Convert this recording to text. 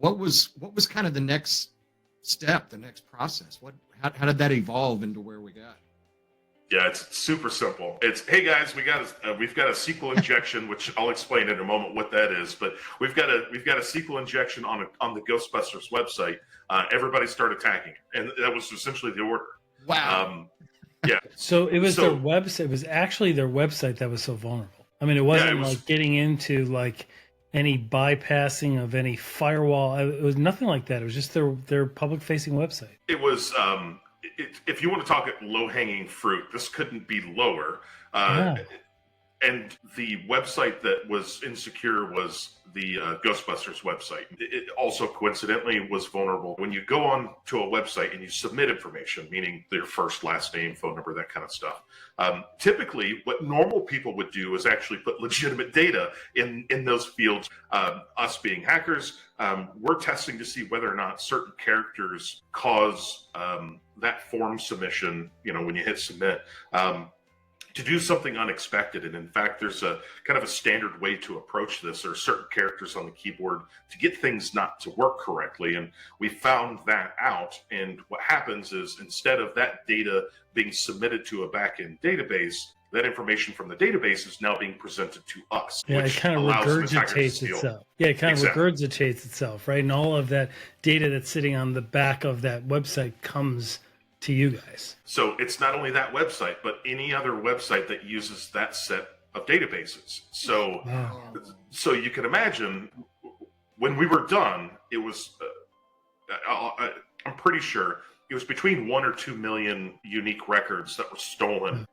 What was kind of the next step, the next process? How did that evolve into where we got? Yeah, it's super simple. It's, hey guys, we've got a SQL injection, which I'll explain in a moment what that is. But we've got a SQL injection on the Ghostbusters website. Everybody start attacking, and that was essentially the order. Wow. Yeah. So it was their website. It was actually their website that was so vulnerable. I mean, it wasn't like getting into like any bypassing of any firewall. It was nothing like that. It was just their public facing website. It was. If you want to talk at low-hanging fruit, this couldn't be lower. And the website that was insecure was the Ghostbusters website. It also coincidentally was vulnerable. When you go on to a website and you submit information, meaning their first, last name, phone number, that kind of stuff, typically what normal people would do is actually put legitimate data in those fields. Us being hackers, we're testing to see whether or not certain characters cause that form submission, when you hit submit, to do something unexpected. And in fact, there's a kind of a standard way to approach this. There are certain characters on the keyboard to get things not to work correctly. And we found that out. And what happens is, instead of that data being submitted to a backend database, that information from the database is now being presented to us. Yeah, it kind of regurgitates itself. Yeah, it kind of regurgitates itself, right? And all of that data that's sitting on the back of that website comes to you guys. So it's not only that website, but any other website that uses that set of databases. So, so you can imagine when we were done, it was, I'm pretty sure it was between 1 or 2 million unique records that were stolen